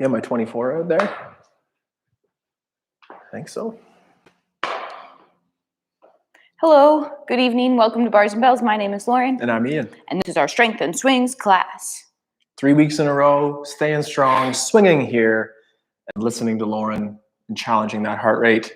You have my 24 out there? I think so. Hello, good evening. Welcome to Bars and Bells. My name is Lauren. And I'm Ian. And this is our Strength and Swings class. 3 weeks in a row, staying strong, swinging here, and listening to Lauren and challenging that heart rate.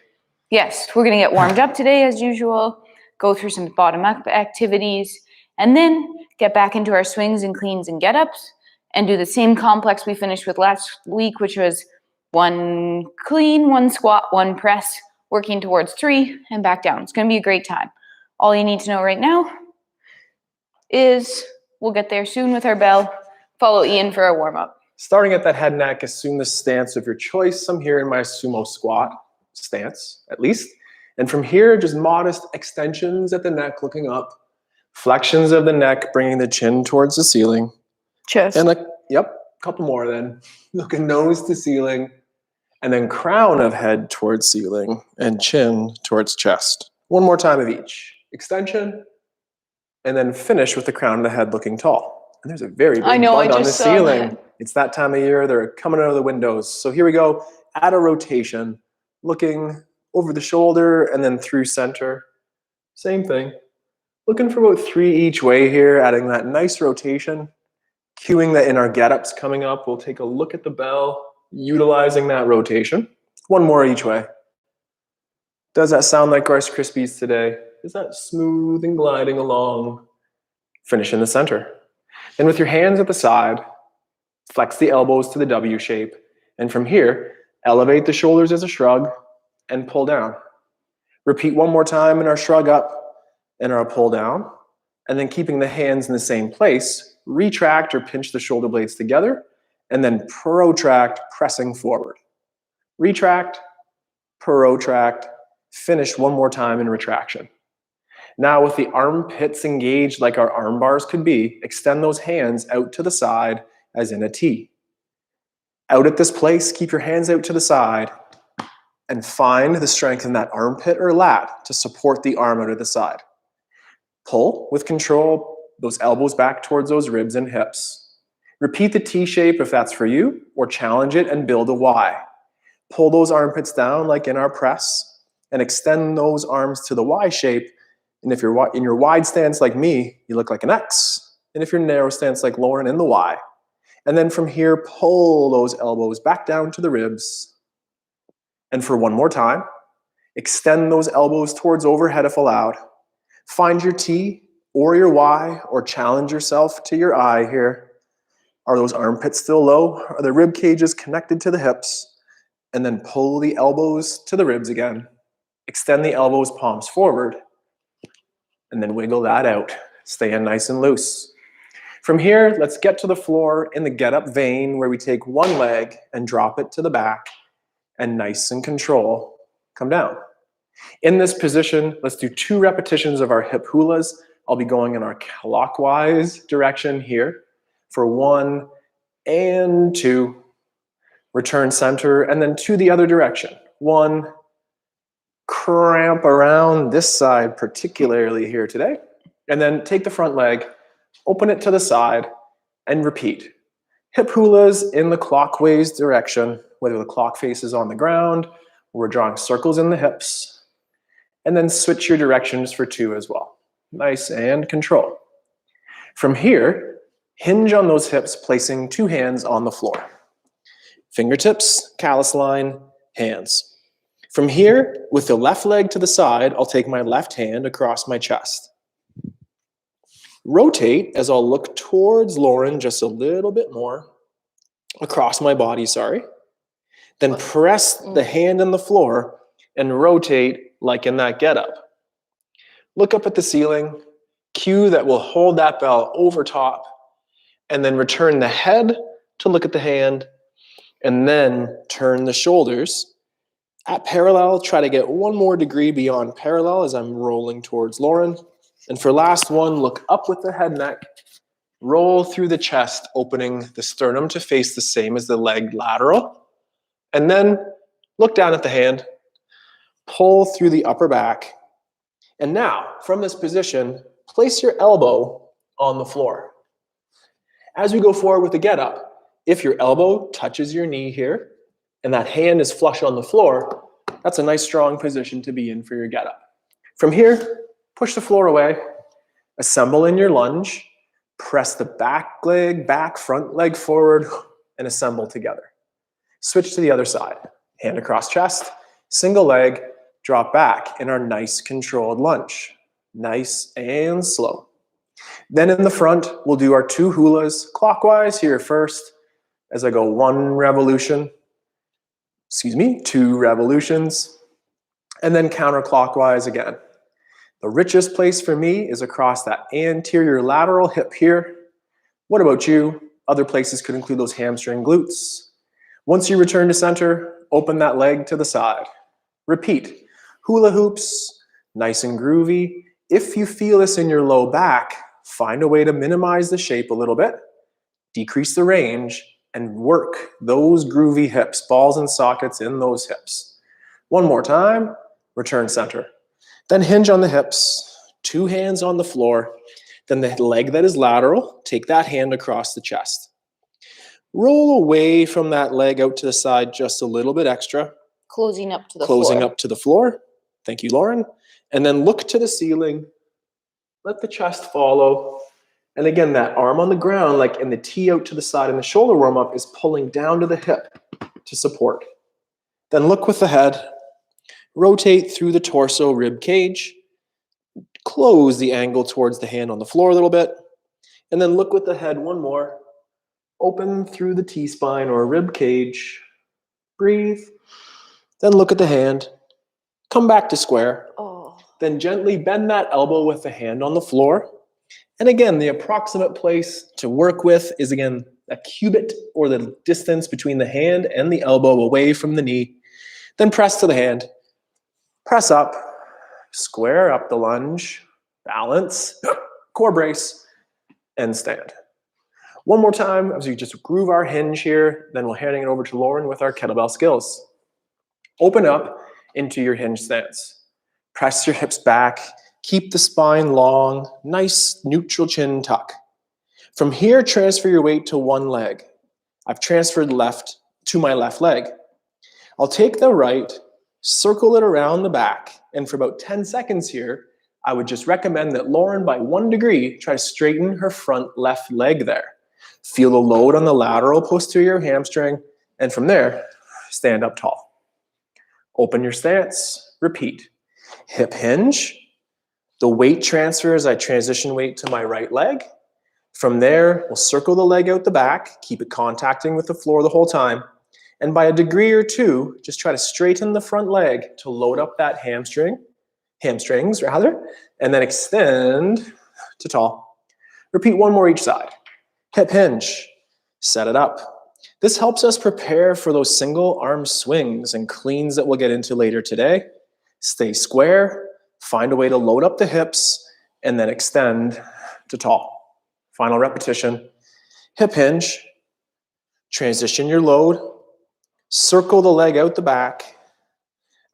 Yes, we're going to get warmed up today as usual, go through some bottom-up activities, and then get back into our swings and cleans and get-ups, and do the same complex we finished with last week, which was 1 clean, 1 squat, 1 press, working towards 3 and back down. It's going to be a great time. All you need to know right now is we'll get there soon with our bell. Follow Ian for our warm-up. Starting at that head neck, assume the stance of your choice. I'm here in my sumo squat stance, at least. And from here, just modest extensions at the neck, looking up. Flexions of the neck, bringing the chin towards the ceiling. Chest. And a couple more then. Looking nose to ceiling. And then crown of head towards ceiling and chin towards chest. One more time of each. Extension. And then finish with the crown of the head looking tall. And there's a very big bug on the ceiling. That. It's that time of year. They're coming out of the windows. So here we go. Add a rotation. Looking over the shoulder and then through center. Same thing. Looking for about 3 each way here. Adding that nice rotation. Cueing that in our get-ups coming up. We'll take a look at the bell. Utilizing that rotation. 1 more each way. Does that sound like Rice Krispies today? Is that smooth and gliding along? Finish in the center. And with your hands at the side, flex the elbows to the W shape. And from here, elevate the shoulders as a shrug and pull down. Repeat 1 more time in our shrug up and our pull down. And then keeping the hands in the same place, retract or pinch the shoulder blades together. And then protract, pressing forward. Retract, protract, finish 1 more time in retraction. Now with the armpits engaged like our arm bars could be, extend those hands out to the side as in a T. Out at this place, keep your hands out to the side and find the strength in that armpit or lat to support the arm out of the side. Pull with control, those elbows back towards those ribs and hips. Repeat the T shape if that's for you, or challenge it and build a Y. Pull those armpits down like in our press, and extend those arms to the Y shape. And if you're in your wide stance like me, you look like an X. And if you're narrow stance like Lauren, in the Y. And then from here, pull those elbows back down to the ribs. And for 1 more time, extend those elbows towards overhead if allowed. Find your T or your Y, or challenge yourself to your I here. Are those armpits still low? Are the rib cages connected to the hips? And then pull the elbows to the ribs again. Extend the elbows, palms forward. And then wiggle that out. Staying nice and loose. From here, let's get to the floor in the get-up vein where we take 1 leg and drop it to the back. And nice and control, come down. In this position, let's do 2 repetitions of our hip hulas. I'll be going in our clockwise direction here. For 1 and 2, return center, and then to the other direction. 1, cramp around this side, particularly here today, and then take the front leg, open it to the side, and repeat. Hip hulas in the clockwise direction, whether the clock face is on the ground, or we're drawing circles in the hips, and then switch your directions for 2 as well. Nice and control. From here, hinge on those hips, placing 2 hands on the floor. Fingertips, callus line, hands. From here, with the left leg to the side, I'll take my left hand across my chest. Rotate as I'll look towards Lauren just a little bit more. Across my body, sorry. Then press the hand on the floor and rotate like in that get-up. Look up at the ceiling. Cue that will hold that bell over top. And then return the head to look at the hand, and then turn the shoulders. At parallel, try to get 1 more degree beyond parallel as I'm rolling towards Lauren. And for last one, look up with the head neck, roll through the chest, opening the sternum to face the same as the leg lateral. And then look down at the hand, pull through the upper back. And now, from this position, place your elbow on the floor. As we go forward with the get up, If your elbow touches your knee here and that hand is flush on the floor, that's a nice strong position to be in for your get up. From here, push the floor away, assemble in your lunge, press the back leg back, front leg forward, and assemble together. Switch to the other side. Hand across chest, single leg, drop back in our nice controlled lunge. Nice and slow. Then in the front, we'll do our 2 hulas clockwise here first as I go 1 revolution, 2 revolutions, and then counterclockwise again. The richest place for me is across that anterior lateral hip here. What about you? Other places could include those hamstring glutes. Once you return to center, open that leg to the side. Repeat. Hula hoops, nice and groovy. If you feel this in your low back, find a way to minimize the shape a little bit, decrease the range, and work those groovy hips, balls and sockets in those hips. One more time, return center. Then hinge on the hips, 2 hands on the floor. Then the leg that is lateral, take that hand across the chest. Roll away from that leg out to the side just a little bit extra. Closing up to the floor. Closing up to the floor. Thank you, Lauren. And then look to the ceiling. Let the chest follow. And again, that arm on the ground, like in the T out to the side in the shoulder warm-up, is pulling down to the hip to support. Then look with the head. Rotate through the torso rib cage. Close the angle towards the hand on the floor a little bit. And then look with the head one more. Open through the T-spine or rib cage. Breathe. Then look at the hand. Come back to square. Oh. Then gently bend that elbow with the hand on the floor. And again, the approximate place to work with is, again, a cubit or the distance between the hand and the elbow away from the knee. Then press to the hand. Press up. Square up the lunge. Balance. Core brace. And stand. One more time as we just groove our hinge here. Then we'll handing it over to Lauren with our kettlebell skills. Open up into your hinge stance. Press your hips back. Keep the spine long. Nice neutral chin tuck. From here, transfer your weight to one leg. I've transferred left to my left leg. I'll take the right, circle it around the back, and for about 10 seconds here, I would just recommend that Lauren, by 1 degree, try to straighten her front left leg there. Feel the load on the lateral posterior hamstring, and from there, stand up tall. Open your stance, repeat. Hip hinge. The weight transfer as I transition weight to my right leg. From there, we'll circle the leg out the back, keep it contacting with the floor the whole time. And by a degree or 2, just try to straighten the front leg to load up that hamstrings, and then extend to tall. Repeat 1 more each side. Hip hinge, set it up. This helps us prepare for those single arm swings and cleans that we'll get into later today. Stay square, find a way to load up the hips, and then extend to tall. Final repetition. Hip hinge, transition your load, circle the leg out the back.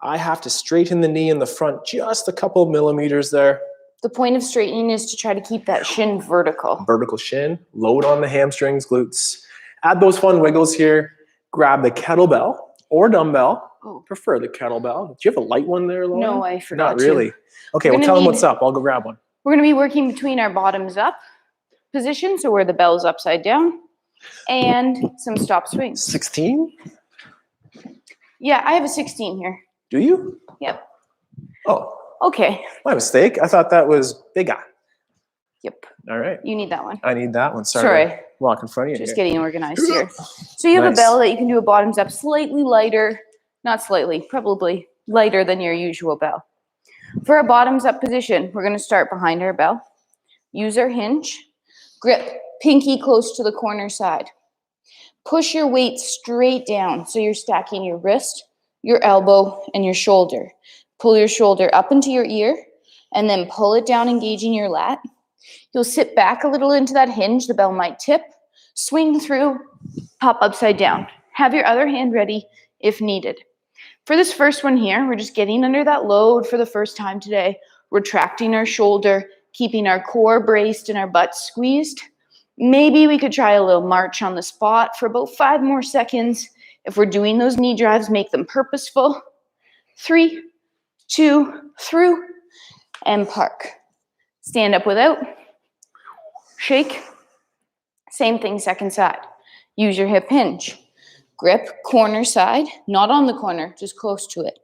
I have to straighten the knee in the front just a couple of millimeters there. The point of straightening is to try to keep that shin vertical. Vertical shin, load on the hamstrings, glutes. Add those fun wiggles here. Grab the kettlebell or dumbbell. Oh. Prefer the kettlebell. Do you have a light one there, Lauren? No, I forgot. Not really. Okay, well, tell them what's up. I'll go grab one. We're going to be working between our bottoms up position, so where the bell's upside down, and some stop swings. 16? Yeah, I have a 16 here. Do you? Yep. Oh. Okay. My mistake. I thought that was bigger. Yep. All right. You need that one. I need that one. Sorry. Walk in front of you. Just here. getting organized here. So you have Nice. a bell that you can do a bottoms up, slightly lighter, not slightly, probably lighter than your usual bell. For a bottoms up position, we're going to start behind our bell. Use our hinge. Grip pinky close to the corner side. Push your weight straight down so you're stacking your wrist, your elbow, and your shoulder. Pull your shoulder up into your ear and then pull it down, engaging your lat. You'll sit back a little into that hinge. The bell might tip. Swing through, pop upside down. Have your other hand ready if needed. For this first one here, we're just getting under that load for the first time today, retracting our shoulder, keeping our core braced and our butt squeezed. Maybe we could try a little march on the spot for about 5 more seconds. If we're doing those knee drives, make them purposeful. 3, 2, through, and park. Stand up without. Shake. Same thing, second side. Use your hip hinge. Grip, corner side, not on the corner, just close to it.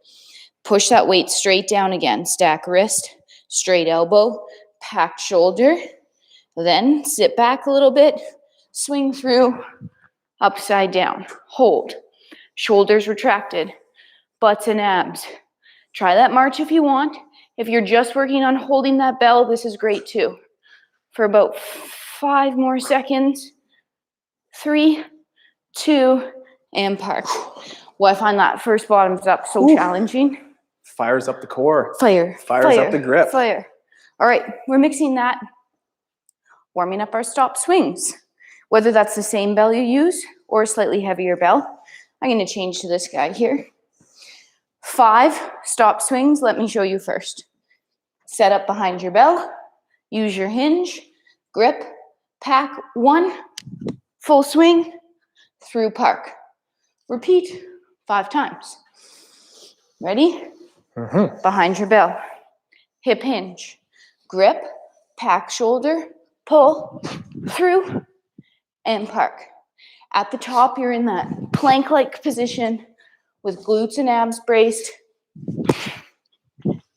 Push that weight straight down again. Stack wrist, straight elbow, packed shoulder. Then sit back a little bit, swing through, upside down. Hold. Shoulders retracted, butts and abs. Try that march if you want. If you're just working on holding that bell, this is great too. For about 5 more seconds. 3, 2, and park. Well, I find that first bottoms up so challenging. Fires up the core. Fires up the grip. Fire. All right, we're mixing that, warming up our stop swings. Whether that's the same bell you use or a slightly heavier bell. I'm going to change to this guy here. 5 stop swings. Let me show you first. Set up behind your bell. Use your hinge. Grip. Pack. 1. Full swing. Through park. Repeat 5 times. Ready? Behind your bell. Hip hinge. Grip. Pack shoulder. Pull. Through. And park. At the top, you're in that plank-like position with glutes and abs braced.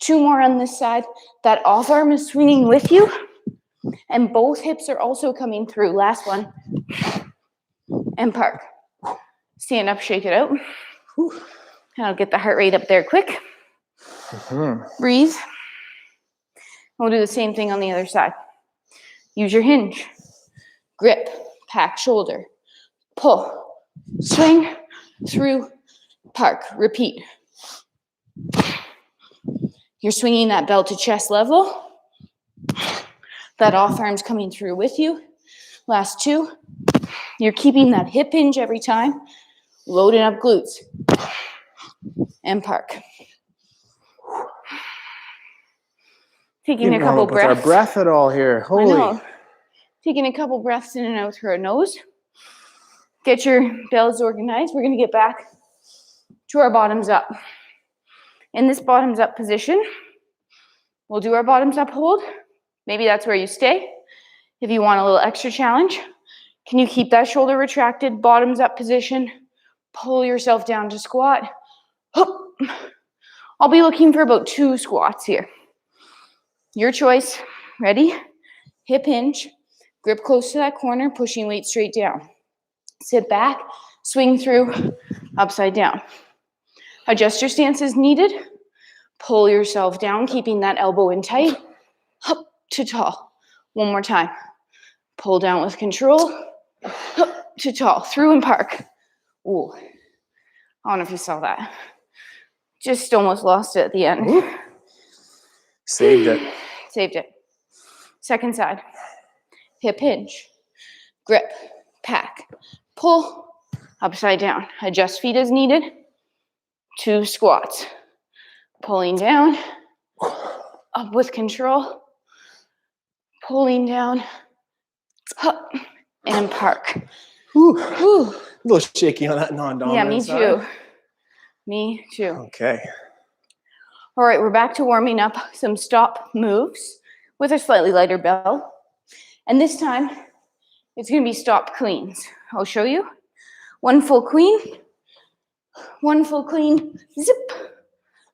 2 more on this side. That off arm is swinging with you, and both hips are also coming through. Last one. And park. Stand up, shake it out. And I'll get the heart rate up there quick. Breathe. We'll do the same thing on the other side. Use your hinge. Grip. Pack shoulder. Pull. Swing. Through. Park. Repeat. You're swinging that bell to chest level. That off arm's coming through with you. Last 2. You're keeping that hip hinge every time. Loading up glutes. And park. Taking a couple breaths. Our breath at all here. Holy. I know. Taking a couple breaths in and out through our nose. Get your bells organized. We're going to get back to our bottoms up. In this bottoms up position, we'll do our bottoms up hold. Maybe that's where you stay. If you want a little extra challenge, can you keep that shoulder retracted, bottoms up position? Pull yourself down to squat. I'll be looking for about 2 squats here. Your choice. Ready? Hip hinge. Grip close to that corner, pushing weight straight down. Sit back, swing through, upside down. Adjust your stance as needed. Pull yourself down, keeping that elbow in tight. Up to tall. 1 more time. Pull down with control. Up to tall. Through and park. Ooh. I don't know if you saw that. Just almost lost it at the end. Ooh. Saved it. Saved it. Second side. Hip hinge. Grip. Pack. Pull. Upside down. Adjust feet as needed. 2 squats. Pulling down. Up with control. Pulling down. Up. And park. Ooh. Ooh. A little shaky on that non-dominant Yeah, me side. too. Me too. Okay. All right, we're back to warming up some stop moves with a slightly lighter bell. And this time, it's going to be stop cleans. I'll show you. 1 full clean. 1 full clean. Zip.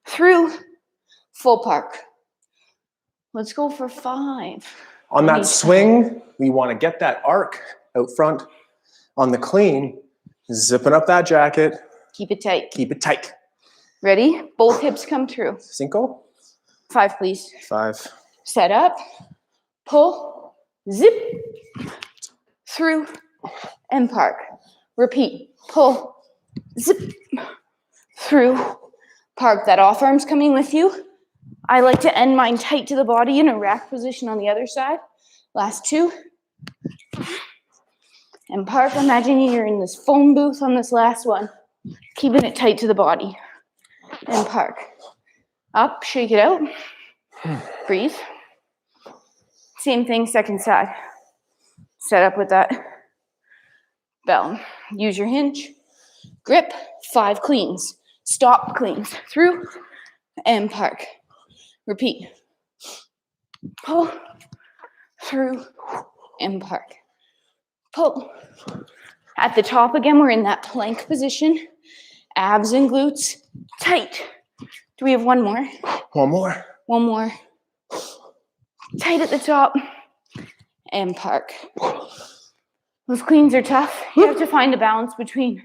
Through. Full park. Let's go for 5. On that swing, we want to get that arc out front. On the clean, zipping up that jacket. Keep it tight. Keep it tight. Ready? Both hips come through. 5. 5, please. 5. Set up. Pull. Zip. Through. And park. Repeat. Pull. Zip. Through. Park. That off arm's coming with you. I like to end mine tight to the body in a rack position on the other side. Last 2. And park. Imagine you're in this phone booth on this last one. Keeping it tight to the body. And park. Up, shake it out. Breathe. Same thing, second side. Set up with that bell. Use your hinge. Grip, 5 cleans. Stop, cleans. Through and park. Repeat. Pull, through and park. Pull. At the top again, we're in that plank position. Abs and glutes tight. Do we have one more? One more. One more. Tight at the top and park. Those cleans are tough. You have to find a balance between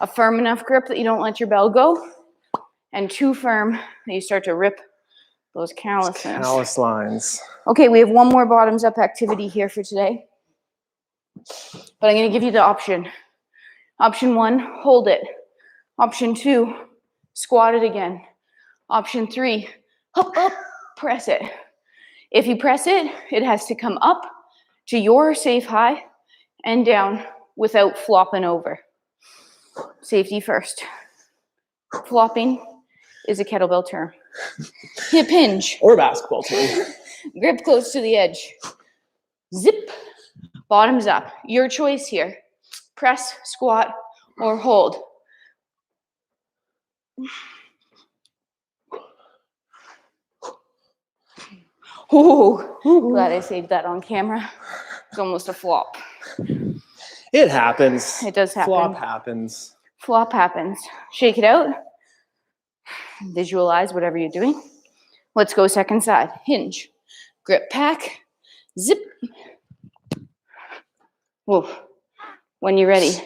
a firm enough grip that you don't let your bell go and too firm that you start to rip those calluses. Callus lines. Okay, we have one more bottoms up activity here for today. But I'm going to give you the option. Option 1, hold it. Option 2, squat it again. Option 3, hop up, press it. If you press it, it has to come up to your safe high and down without flopping over. Safety first. Flopping is a kettlebell term. Hip hinge. Or basketball team. Grip close to the edge. Zip. Bottoms up. Your choice here. Press, squat, or hold. Ooh, glad I saved that on camera. It's almost a flop. It happens. It does happen. Flop happens. Flop happens. Shake it out. Visualize whatever you're doing. Let's go second side. Hinge. Grip pack. Zip. Whoa. When you're ready.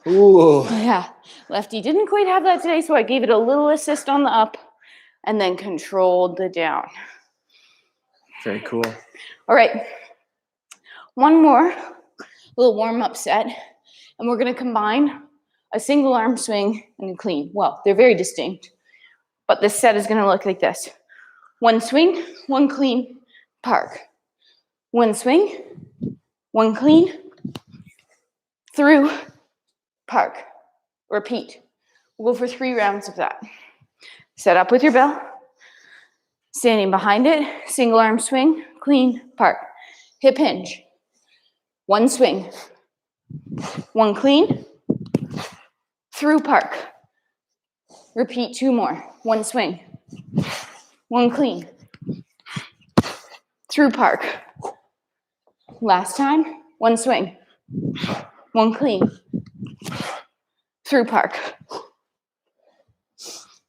Ooh. Yeah. Lefty didn't quite have that today, so I gave it a little assist on the up and then controlled the down. Very cool. All right. One more little warm-up set, and we're going to combine a single arm swing and a clean. Well, they're very distinct, but this set is going to look like this. One swing, one clean, park. One swing, one clean, through, park. Repeat. We'll go for 3 rounds of that. Set up with your bell. Standing behind it, single arm swing, clean, park. Hip hinge. One swing. One clean, through, park. Repeat 2 more. One swing. One clean, through, park. Last time, one swing. One clean, through, park.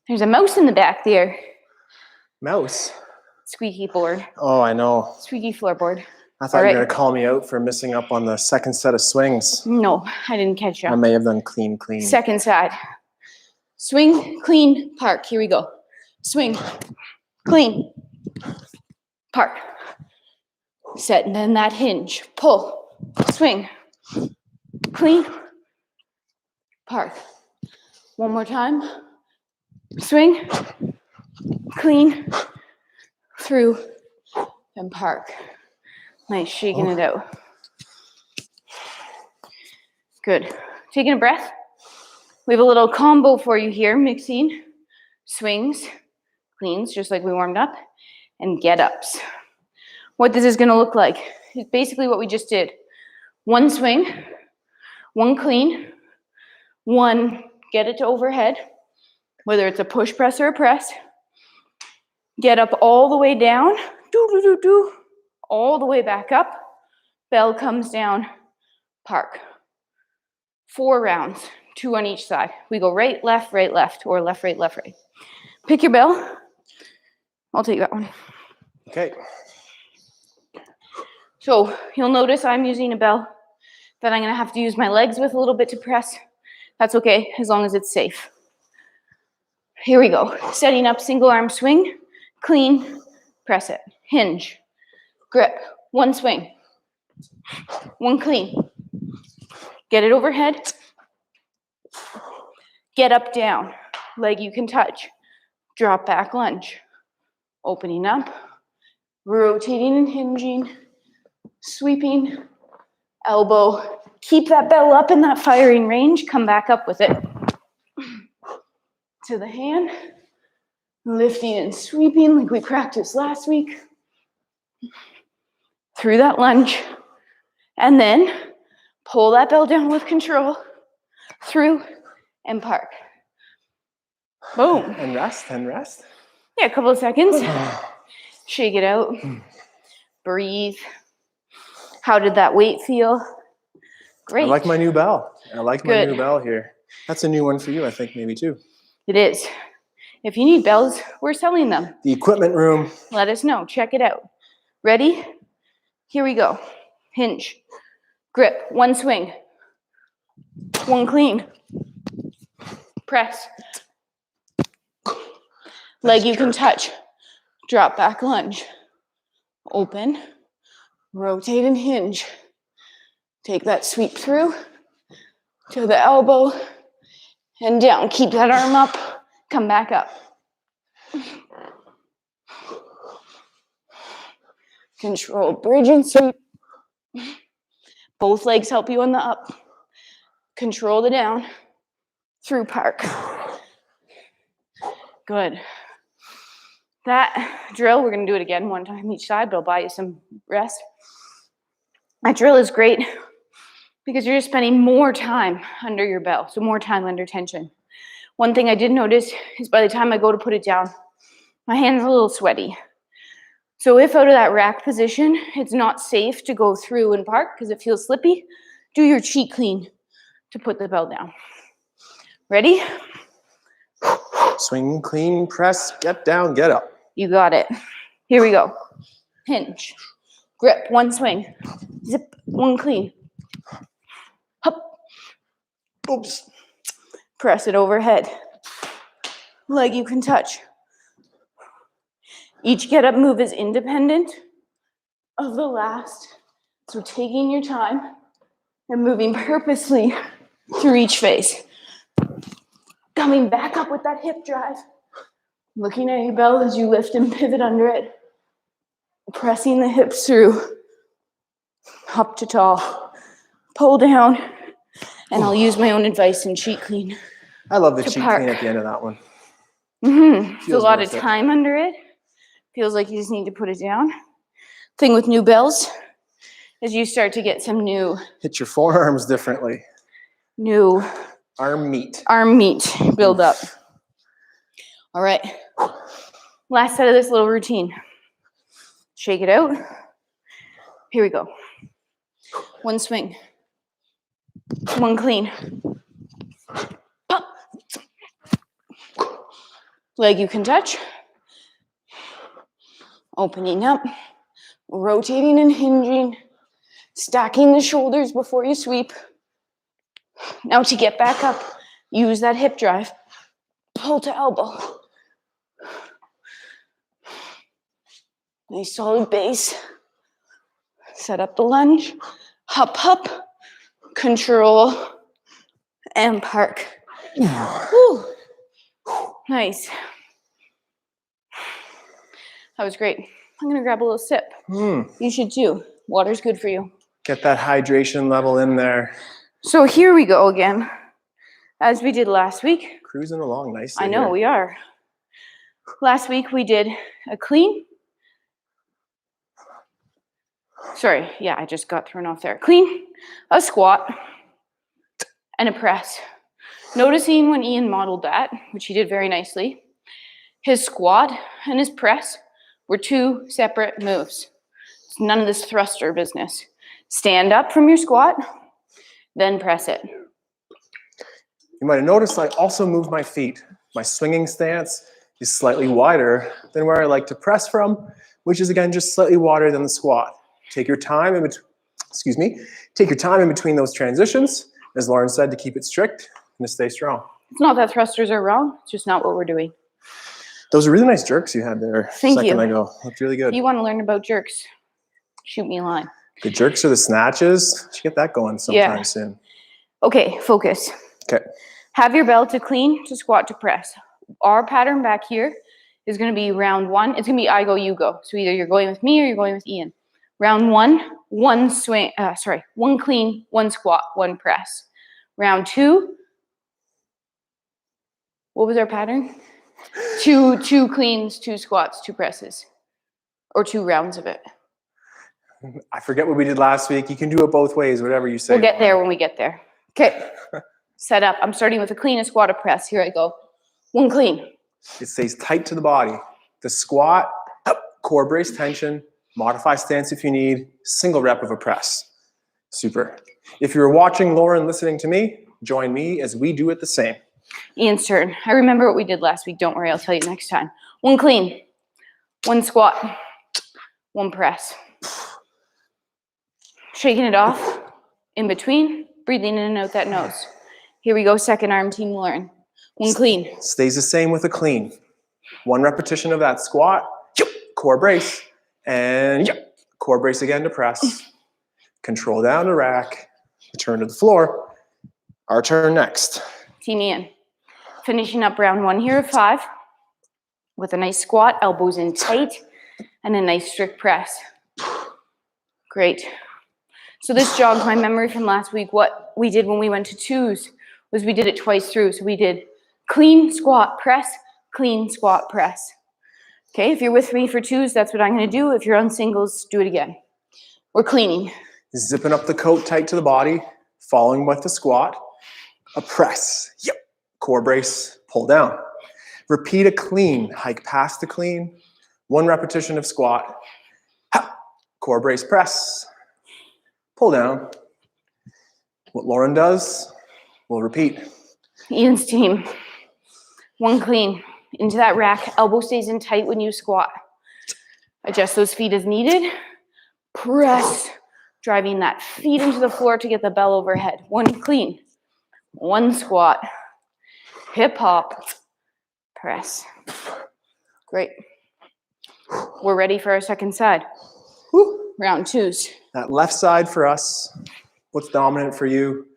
There's a mouse in the back there. Mouse. Squeaky board. Oh, I know. Squeaky floorboard. I thought you were going to call me out for missing up on the second set of swings. No, I didn't catch you. I may have done clean, clean. Second side. Swing, clean, park. Here we go. Swing, clean, park. Set, and then that hinge. Pull, swing, clean, park. One more time. Swing, clean, through, and park. Nice, shaking it out. Good. Taking a breath. We have a little combo for you here, mixing swings, cleans, just like we warmed up, and get-ups. What this is going to look like is basically what we just did. One swing, one clean, one get it to overhead, whether it's a push press or a press. Get up all the way down, all the way back up. Bell comes down, park. 4 rounds, 2 on each side. We go right, left, or left, right. Pick your bell. I'll take that one. Okay. So you'll notice I'm using a bell that I'm going to have to use my legs with a little bit to press. That's okay, as long as it's safe. Here we go. Setting up single arm swing, clean, press it. Hinge, grip, one swing, one clean. Get it overhead. Get up, down. Leg you can touch. Drop back lunge. Opening up, rotating and hinging, sweeping, elbow. Keep that bell up in that firing range. Come back up with it. to the hand, lifting and sweeping like we practiced last week, through that lunge, and then pull that bell down with control, through, and park. Boom. And rest, and rest. Yeah, a couple of seconds. Shake it out. Breathe. How did that weight feel? Great. I like my new bell. I like my Good. new bell here. That's a new one for you, I think, maybe too. It is. If you need bells, we're selling them. The equipment room. Let us know. Check it out. Ready? Here we go. Hinge. Grip. One swing. One clean. Press. Leg you can touch. Drop back lunge. Open. Rotate and hinge. Take that sweep through to the elbow and down. Keep that arm up. Come back up. Control bridge and sweep. Both legs help you on the up. Control the down. Through park. Good. That drill, we're going to do it again one time each side, but I'll buy you some rest. That drill is great because you're just spending more time under your bell, so more time under tension. One thing I did notice is by the time I go to put it down, my hand's a little sweaty. So if out of that rack position, it's not safe to go through and park because it feels slippy, do your cheek clean to put the bell down. Ready? Swing, clean, press, get down, get up. You got it. Here we go. Hinge. Grip, one swing. Zip, one clean. Hup. Oops. Press it overhead. Leg you can touch. Each get up move is independent of the last. So taking your time and moving purposely through each phase. Coming back up with that hip drive. Looking at your bell as you lift and pivot under it. Pressing the hips through. Up to tall. Pull down. And I'll use my own advice and cheek clean. I love the cheek park. clean at the end of that one. It's a lot of worth it. time under it. Feels like you just need to put it down. Thing with new bells is you start to get some new Hit your forearms differently. arm Arm meat. meat build up. All right. Last set of this little routine. Shake it out. Here we go. One swing. One clean. Pop. Leg you can touch. Opening up. Rotating and hinging. Stacking the shoulders before you sweep. Now to get back up, use that hip drive. Pull to elbow. Nice solid base. Set up the lunge. Hop, hop. Control. And park. Whew. Nice. That was great. I'm going to grab a little sip. You should too. Water's good for you. Get that hydration level in there. So here we go again. As we did last week. Cruising along nicely. I know, here. we are. Last week we did a clean. Sorry, yeah, I just got thrown off there. Clean, a squat, and a press. Noticing when Ian modeled that, which he did very nicely, his squat and his press were two separate moves. It's none of this thruster business. Stand up from your squat, then press it. You might have noticed I also move my feet. My swinging stance is slightly wider than where I like to press from, which is again just slightly wider than the squat. Take your time in between those transitions, as Lauren said, to keep it strict and to stay strong. It's not that thrusters are wrong, it's just not what we're doing. Those are really nice jerks you had there Thank a second you. ago. Looked really good. If you want to learn about jerks, shoot me a line. The jerks or the snatches. Should get that going sometime soon. Okay, focus. Okay. Have your bell to clean, to squat, to press. Our pattern back here is going to be round one. It's going to be I go, you go. So either you're going with me or you're going with Ian. Round one, one clean, one squat, one press. Round two, What was our pattern? Two cleans, 2 squats, 2 presses. Or 2 rounds of it. I forget what we did last week. You can do it both ways, whatever you say. We'll get there when we get there. Okay. Set up. I'm starting with a clean, a squat, a press. Here I go. 1 clean. It stays tight to the body. The squat, core brace tension, modify stance if you need, single rep of a press. Super. If you're watching Lauren, listening to me, join me as we do it the same. Ian's turn. I remember what we did last week. Don't worry, I'll tell you next time. 1 clean, 1 squat, 1 press. Shaking it off, in between, breathing in and out that nose. Here we go, second arm, Team Lauren. 1 clean. Stays the same with a clean. 1 repetition of that squat, core brace, and core brace again to press. Control down to rack, return to the floor. Our turn next. Team Ian. Finishing up round 1 here of 5 with a nice squat, elbows in tight, and a nice strict press. Great. So this jogs my memory from last week. What we did when we went to 2s was we did it twice through. So we did clean, squat, press, clean, squat, press. Okay, if you're with me for 2s, that's what I'm going to do. If you're on singles, do it again. We're cleaning. Zipping up the coat tight to the body, following with the squat, a press, core brace, pull down. Repeat a clean, hike past the clean, 1 repetition of squat, core brace press, pull down. What Lauren does, we'll repeat. Ian's team. 1 clean, into that rack, elbow stays in tight when you squat. Adjust those feet as needed. Press, driving that feet into the floor to get the bell overhead. 1 clean, 1 squat, hip hop, press. Great. We're ready for our second side. Round 2s. That left side for us, what's dominant for you?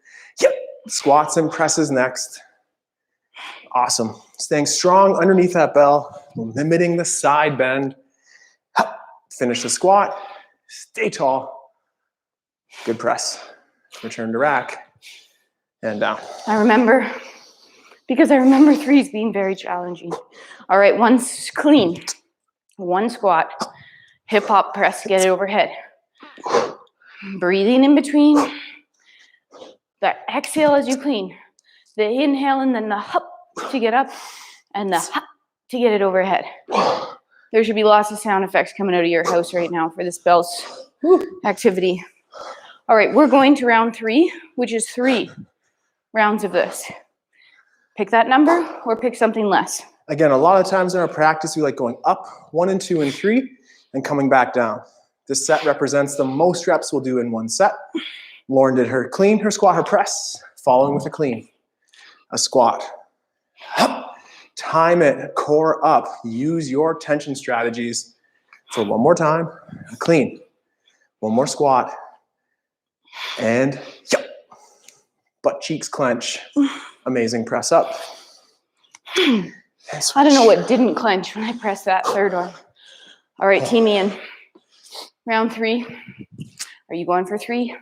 Squats and presses next. Awesome. Staying strong underneath that bell, limiting the side bend. Finish the squat, stay tall. Good press. Return to rack and down. I remember 3s being very challenging. All right, 1 clean, 1 squat, hip hop press, get it overhead. Breathing in between. The exhale as you clean. The inhale and then the hup to get up and the hup to get it overhead. There should be lots of sound effects coming out of your house right now for this bells activity. All right, we're going to round 3, which is 3 rounds of this. Pick that number or pick something less. Again, a lot of times in our practice, we like going up 1 and 2 and 3 and coming back down. This set represents the most reps we'll do in 1 set. Lauren did her clean, her squat, her press, following with a clean. A squat. Time it, core up. Use your tension strategies for 1 more time. A clean. 1 more squat. And butt cheeks clench. Amazing press up. I don't know what didn't clench when I pressed that 3rd one. All right, Team Ian. Round 3. Are you going for 3?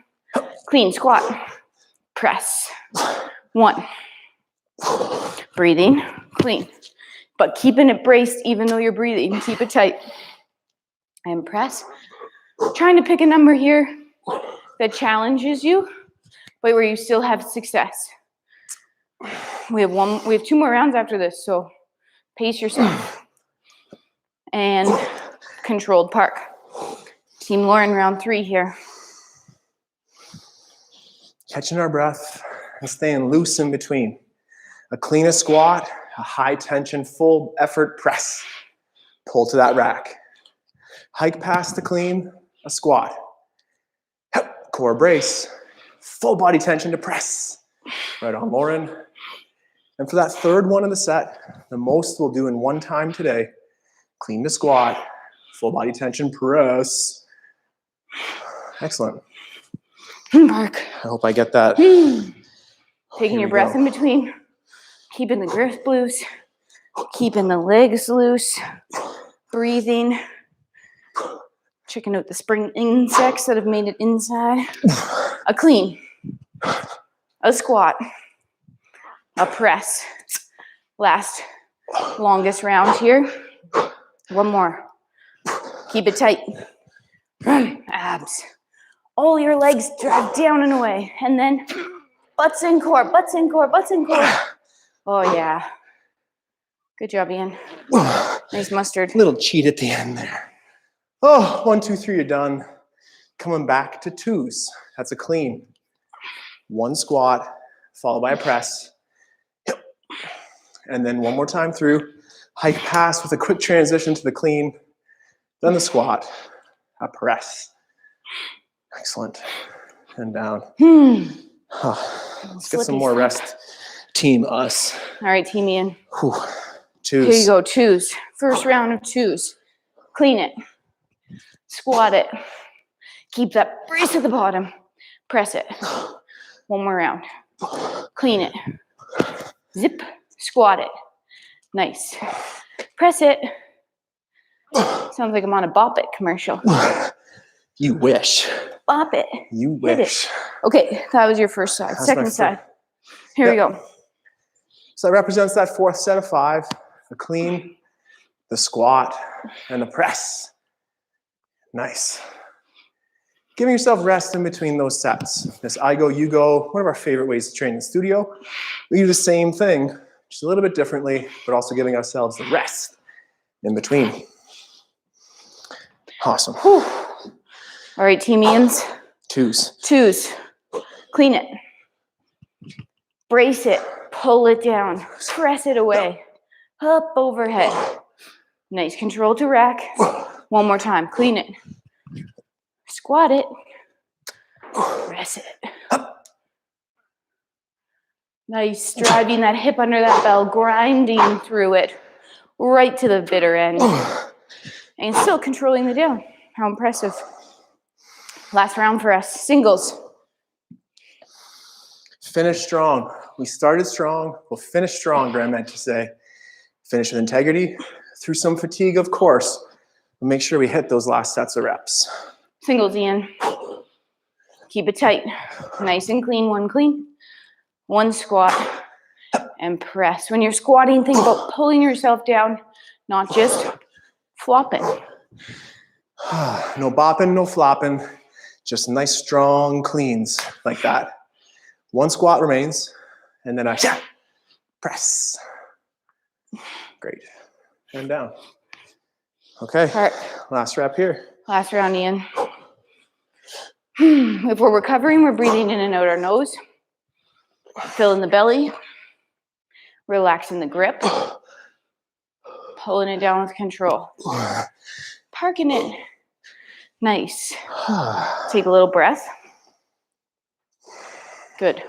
Clean, squat, press. 1. Breathing, clean. But keeping it braced even though you're breathing. Keep it tight. And press. Trying to pick a number here that challenges you, but where you still have success. We have 2 more rounds after this, so pace yourself. And controlled park. Team Lauren, round 3 here. Catching our breath and staying loose in between. A clean squat, a high tension, full effort press. Pull to that rack. Hike past the clean, a squat. Core brace, full body tension to press. Right on, Lauren. And for that 3rd one of the set, the most we'll do in 1 time today. Clean to squat, full body tension press. Excellent. Mark. I hope I get that. Taking your breath in between, keeping the grip loose, keeping the legs loose, breathing, checking out the spring insects that have made it inside. A clean, a squat, a press, Last, longest round here. One more. Keep it tight. Abs. All your legs drive down and away. And then butts and core, butts and core, butts and core. Oh, yeah. Good job, Ian. Nice mustard. Little cheat at the end there. Oh, 1, 2, 3, you're done. Coming back to twos. That's a clean. One squat, followed by a press. And then one more time through. Hike pass with a quick transition to the clean. Then the squat. A press. Excellent. And down. Let's get some more rest. Team us. All right, team Ian. Whew. Twos. Here you go, twos. First round of twos. Clean it. Squat it. Keep that brace at the bottom. Press it. One more round. Clean it. Zip. Squat it. Nice. Press it. Sounds like I'm on a Bop It commercial. You wish. Bop it. You wish. Okay, that was your first side. That's Second side. Here we go. So that represents that fourth set of 5. The clean, the squat, and the press. Nice. Giving yourself rest in between those sets. This I go, you go, one of our favorite ways to train in the studio. We do the same thing, just a little bit differently, but also giving ourselves the rest in between. Awesome. Whew. All right, team Ians. Twos. Twos. Clean it. Brace it. Pull it down. Press it away. Up overhead. Nice control to rack. One more time. Clean it. Squat it. Press it. Nice. Driving that hip under that bell. Grinding through it. Right to the bitter end. And still controlling the down. How impressive. Last round for us. Singles. Finish strong. We started strong. We'll finish stronger, I meant to say. Finish with integrity. Through some fatigue, of course. We'll make sure we hit those last sets of reps. Singles, Ian. Keep it tight. Nice and clean. One clean. One squat. And press. When you're squatting, think about pulling yourself down, not just flopping. No bopping, no flopping. Just nice, strong cleans like that. One squat remains. And then I press. Great. And down. Okay. All right. Last rep here. Last round, Ian. If we're recovering, we're breathing in and out our nose. Fill in the belly. Relaxing the grip. Pulling it down with control. Parking it. Nice. Take a little breath. Good.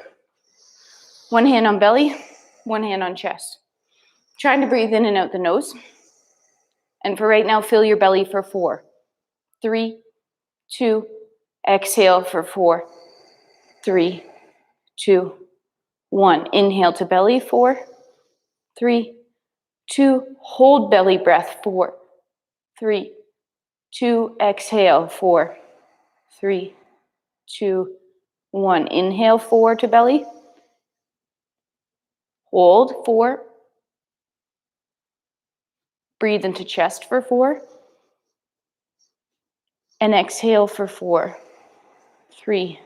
One hand on belly, one hand on chest. Trying to breathe in and out the nose. And for right now, fill your belly for 4. 3, 2, exhale for 4. 3, 2, 1. Inhale to belly, 4. 3, 2, hold belly breath, 4. 3, 2, exhale, 4. 3, 2, 1. Inhale, 4 to belly. Hold, 4. Breathe into chest for 4. And exhale for 4. 3,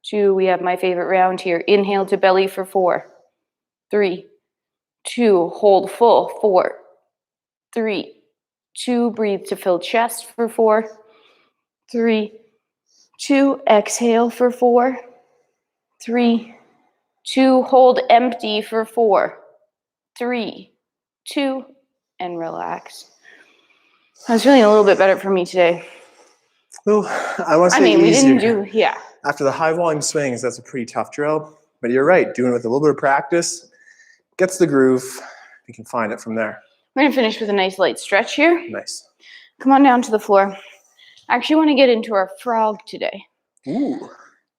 2, we have my favorite round here. Inhale to belly for 4. 3, 2, hold full, 4. 3, 2, breathe to fill chest for 4. 3, 2, exhale for 4. 3, 2, hold empty for 4. 3, 2, and relax. I was feeling a little bit better for me today. Well, I want to say we easier. didn't do, yeah. After the high volume swings, that's a pretty tough drill. But you're right, doing it with a little bit of practice gets the groove. You can find it from there. We're going to finish with a nice light stretch here. Nice. Come on down to the floor. I actually want to get into our frog today. Ooh.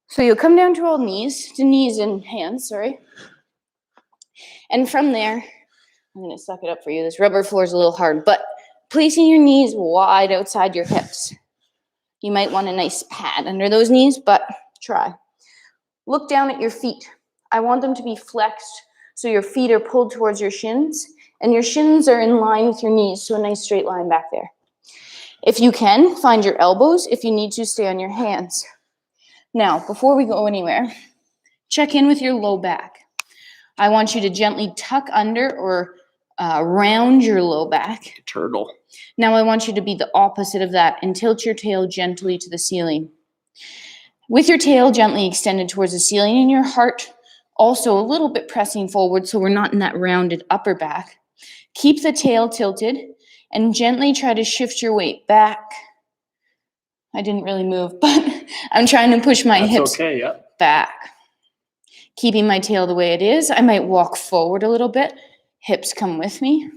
So you'll come down to all knees and hands, sorry. And from there, I'm going to suck it up for you. This rubber floor is a little hard, but placing your knees wide outside your hips. You might want a nice pad under those knees, but try. Look down at your feet. I want them to be flexed So your feet are pulled towards your shins, and your shins are in line with your knees, so a nice straight line back there. If you can, find your elbows. If you need to, stay on your hands. Now, before we go anywhere, check in with your low back. I want you to gently tuck under or round your low back. Turtle. Now I want you to be the opposite of that and tilt your tail gently to the ceiling. With your tail gently extended towards the ceiling and your heart also a little bit pressing forward so we're not in that rounded upper back, keep the tail tilted and gently try to shift your weight back. I didn't really move, but I'm trying to push my hips back. Keeping my tail the way it is, I might walk forward a little bit. Hips come with me.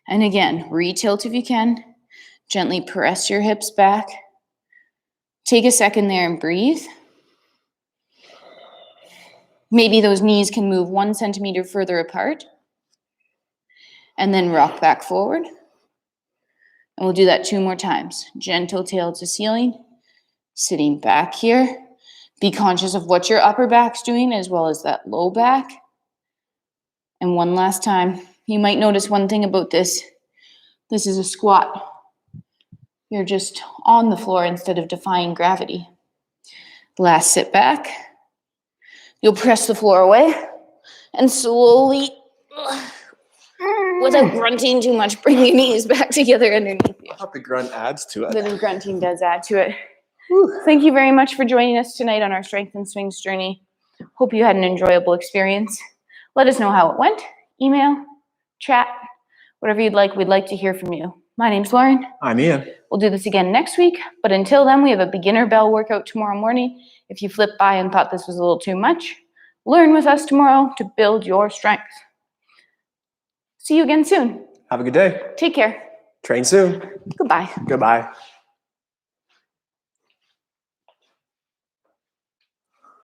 And again, re-tilt if you can. Gently press your hips back. Take a second there and breathe. Maybe those knees can move 1 centimeter further apart. And then rock back forward. And we'll do that 2 more times. Gentle tail to ceiling. Sitting back here. Be conscious of what your upper back's doing as well as that low back. And one last time. You might notice one thing about this. This is a squat. You're just on the floor instead of defying gravity. Last sit back. You'll press the floor away and slowly, without grunting too much, bring your knees back together underneath you. I thought the grunt adds to it. The grunting does add to it. Thank you very much for joining us tonight on our Strength and Swings journey. Hope you had an enjoyable experience. Let us know how it went. Email, chat, whatever you'd like. We'd like to hear from you. My name's Lauren. I'm Ian. We'll do this again next week, but until then, we have a beginner bell workout tomorrow morning. If you flipped by and thought this was a little too much, learn with us tomorrow to build your strength. See you again soon. Have a good day. Take care. Train soon. Goodbye. Goodbye.